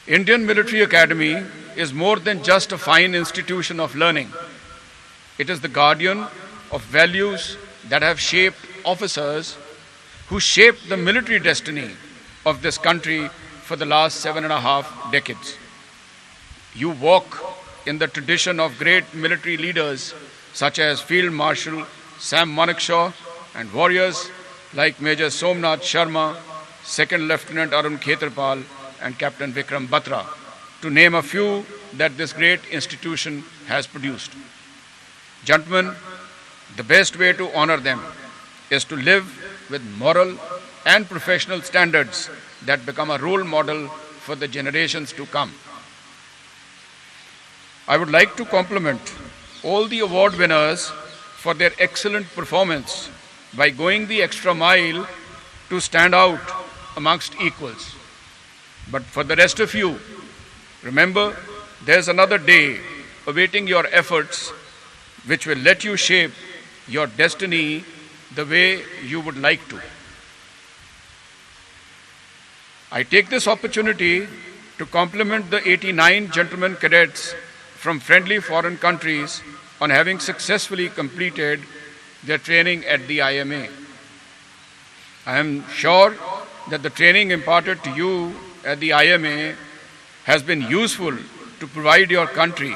Indian Military Academy is more than just a fine institution of learning. It is the guardian of values that have shaped officers who shaped the military destiny of this country for the last 7.5 decades. You walk in the tradition of great military leaders such as Field Marshal Sam Manekshaw and warriors like Major Somnath Sharma, Second Lieutenant Arun Khetarpal, and Captain Vikram Batra, to name a few that this great institution has produced. Gentlemen, the best way to honor them is to live with moral and professional standards that become a role model for the generations to come. I would like to compliment all the award winners for their excellent performance by going the extra mile to stand out amongst equals. But for the rest of you, remember, there's another day awaiting your efforts which will let you shape your destiny the way you would like to. I take this opportunity to compliment the 89 gentlemen cadets from friendly foreign countries on having successfully completed their training at the IMA. I am sure that the training imparted to you at the IMA has been useful to provide your country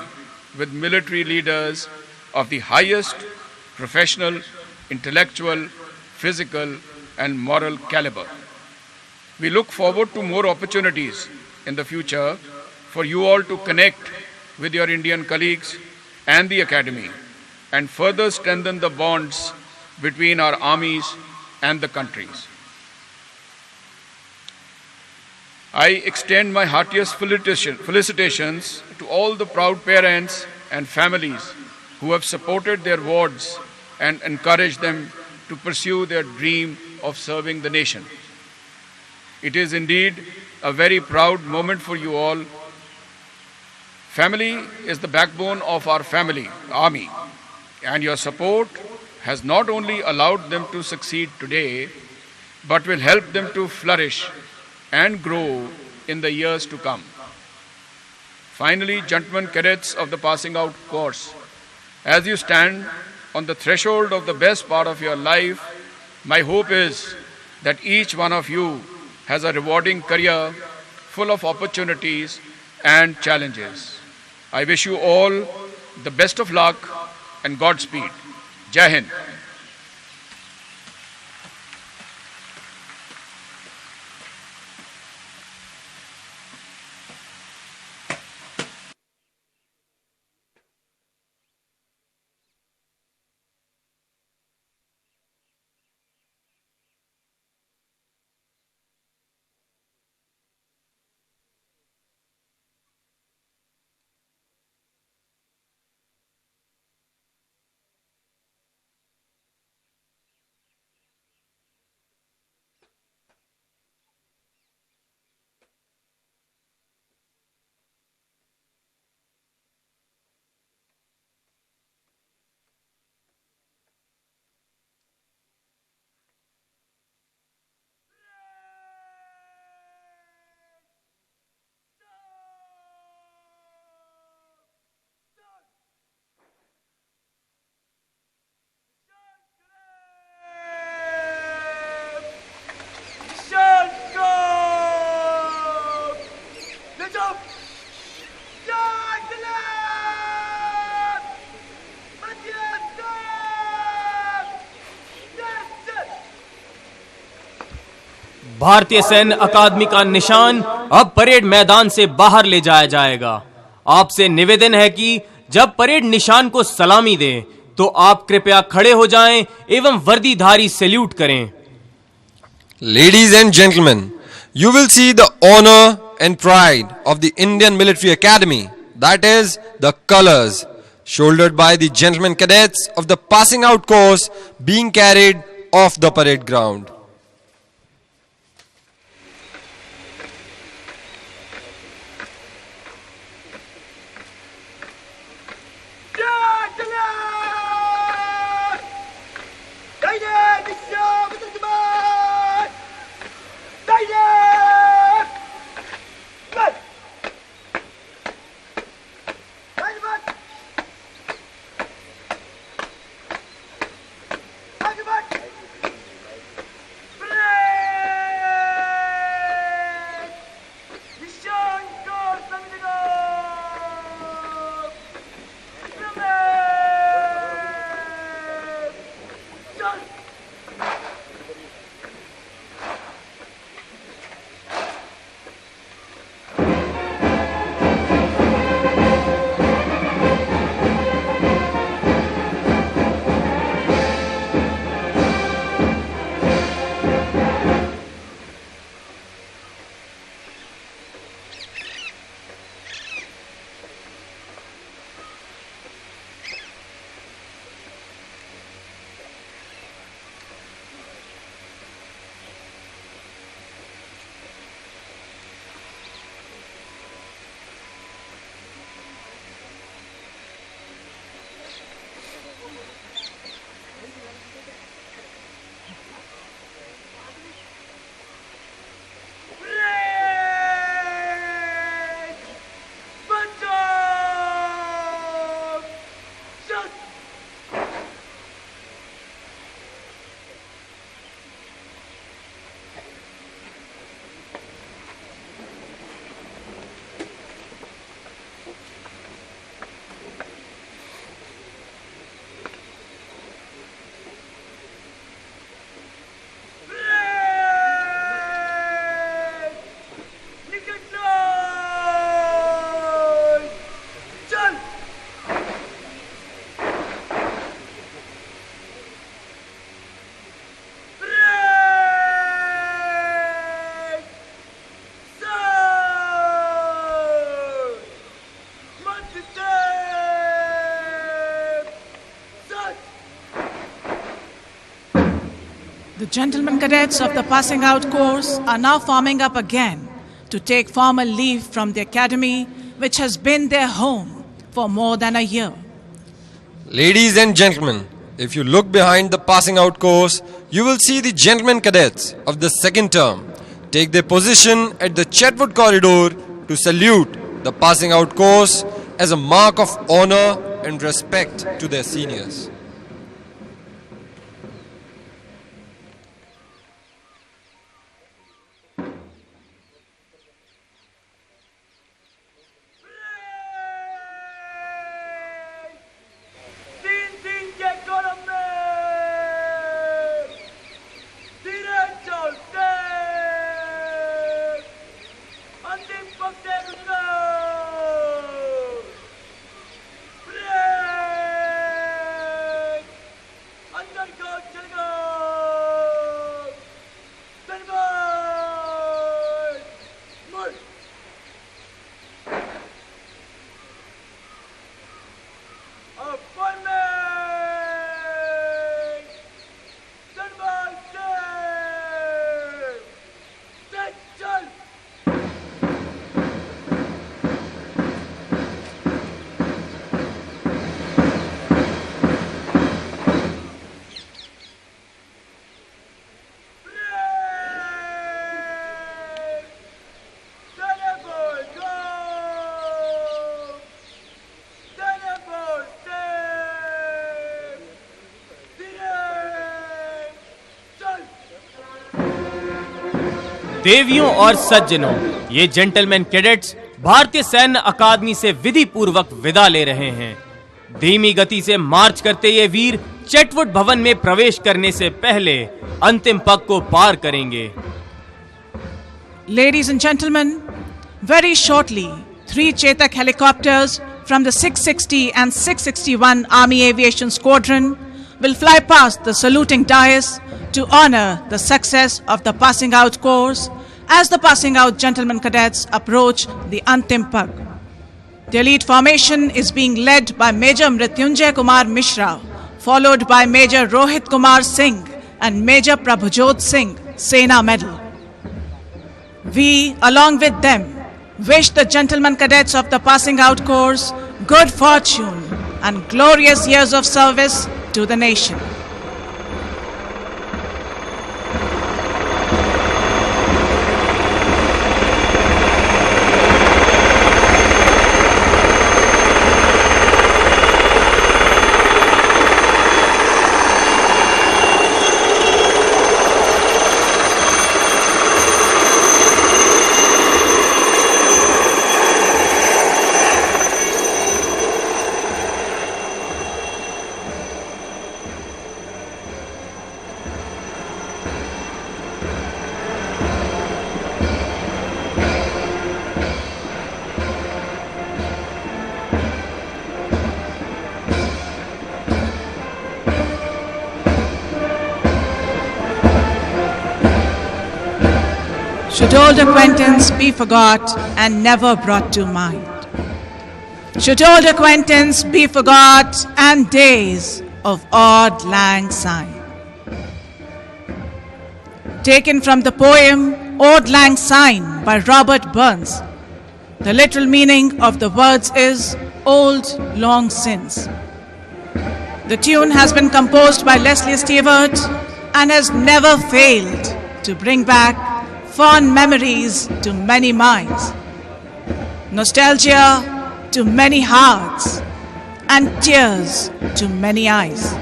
with military leaders of the highest professional, intellectual, physical, and moral caliber. We look forward to more opportunities in the future for you all to connect with your Indian colleagues and the Academy and further strengthen the bonds between our armies and the countries. I extend my heartiest felicitations to all the proud parents and families who have supported their wards and encouraged them to pursue their dream of serving the nation. It is indeed a very proud moment for you all. Family is the backbone of our family, army, and your support has not only allowed them to succeed today, but will help them to flourish and grow in the years to come. Finally, gentlemen cadets of the passing out course, as you stand on the threshold of the best part of your life, my hope is that each one of you has a rewarding career full of opportunities and challenges. I wish you all the best of luck and Godspeed. Jai Hind. भारतीय सैन्य अकादमी का निशान अब parade मैदान से बाहर ले जाया जाएगा। आपसे निवेदन है कि जब परेड निशान को सलामी दे तो आप कृपया खड़े हो जाएं एवं वर्दीधारी सैल्यूट करें। Ladies and gentlemen, you will see the honor and pride of the Indian Military Academy, that is, the colors, shouldered by the gentlemen cadets of the passing out course being carried off the parade ground. The gentlemen cadets of the passing out course are now forming up again to take formal leave from the academy, which has been their home for more than a year. Ladies and gentlemen, if you look behind the passing out course, you will see the gentlemen cadets of the second term take their position at the Chetwood corridor to salute the passing out course as a mark of honor and respect to their seniors. देवियों और सज्जनों, ये gentleman cadets भारतीय सैन्य अकादमी से विधि पूर्वक विदा ले रहे हैं। धीमी गति से मार्च करते ये वीर चेटवुड भवन में प्रवेश करने से पहले अंतिम पग को पार करेंगे। Ladies and gentlemen, very shortly, 3 Chetak helicopters from the 660 and 661 Army Aviation Squadron will fly past the saluting dais to honor the success of the passing out course as the passing out gentlemen cadets approach the Antim Pag. The elite formation is being led by Major Mrityunjay Kumar Mishra, followed by Major Rohit Kumar Singh and Major Prabhujot Singh, Sena Medal. We, along with them, wish the gentlemen cadets of the passing out course good fortune and glorious years of service to the nation. Should old acquaintance be forgot and never brought to mind? Should old acquaintance be forgot and days of auld lang syne? Taken from the poem Auld Lang Syne by Robert Burns. The literal meaning of the words is old long since. The tune has been composed by Leslie Stewart and has never failed to bring back fond memories to many minds, nostalgia to many hearts, and tears to many eyes.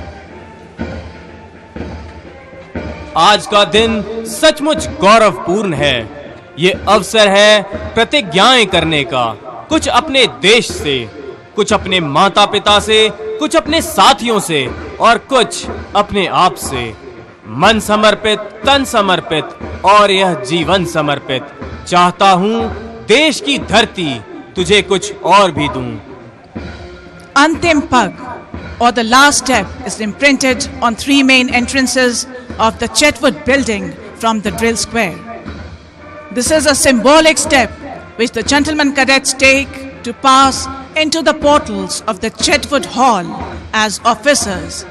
आज का दिन सचमुच गौरवपूर्ण है। ये अवसर है प्रतिज्ञाएं करने का, कुछ अपने देश से, कुछ अपने माता पिता से, कुछ अपने साथियों से और कुछ अपने आप से। मन समर्पित, तन समर्पित और यह जीवन समर्पित। चाहता हूं देश की धरती तुझे कुछ और भी दूं। Antim Pag, or the last step, is imprinted on 3 main entrances of the Chetwood building from the drill square. This is a symbolic step which the gentlemen cadets take to pass into the portals of the Chetwood Hall as officers.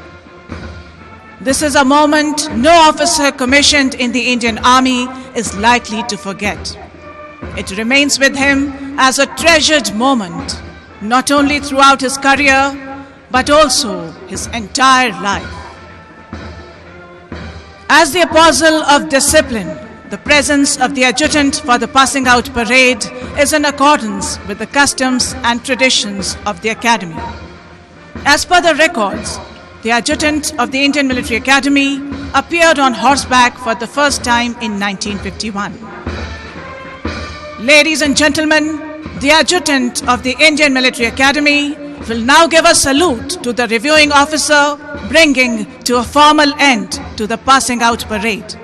This is a moment no officer commissioned in the Indian Army is likely to forget. It remains with him as a treasured moment, not only throughout his career, but also his entire life. As the apostle of discipline, the presence of the adjutant for the passing out parade is in accordance with the customs and traditions of the academy. As per the records, the adjutant of the Indian Military Academy appeared on horseback for the first time in 1951. Ladies and gentlemen, the adjutant of the Indian Military Academy will now give a salute to the reviewing officer, bringing to a formal end to the passing out parade.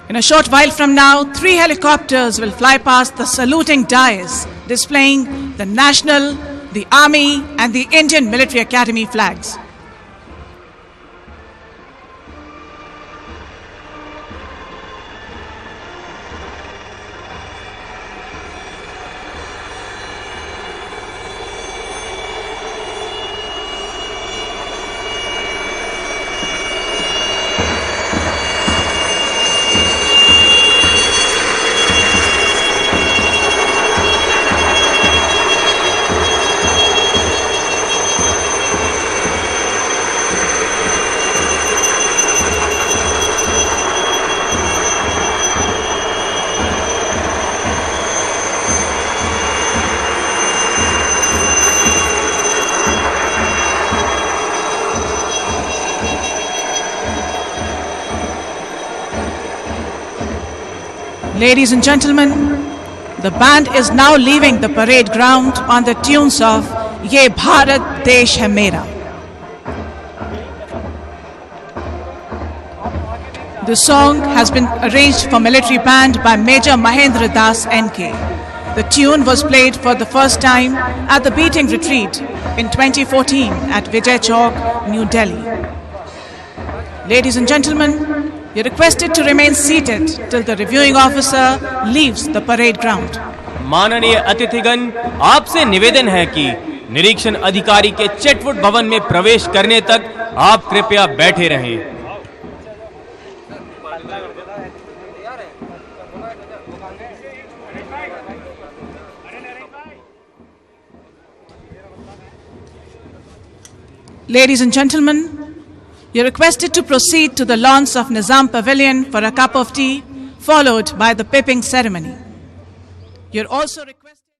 In a short while from now, 3 helicopters will fly past the saluting dais, displaying the National, the Army, and the Indian Military Academy flags. Ladies and gentlemen, the band is now leaving the parade ground on the tunes of Ye Bharat Desh Hai Mera. The song has been arranged for military band by Major Mahendra Das NK. The tune was played for the first time at the Beating Retreat in 2014 at Vijay Chowk, New Delhi. Ladies and gentlemen, you're requested to remain seated till the reviewing officer leaves the parade ground. माननीय अतिथिगण, आपसे निवेदन है कि निरीक्षण अधिकारी के चेटवुड भवन में प्रवेश करने तक आप कृपया बैठे रहें। Ladies and gentlemen, you're requested to proceed to the lawns of Nizam Pavilion for a cup of tea, followed by the pipping ceremony. You're also requested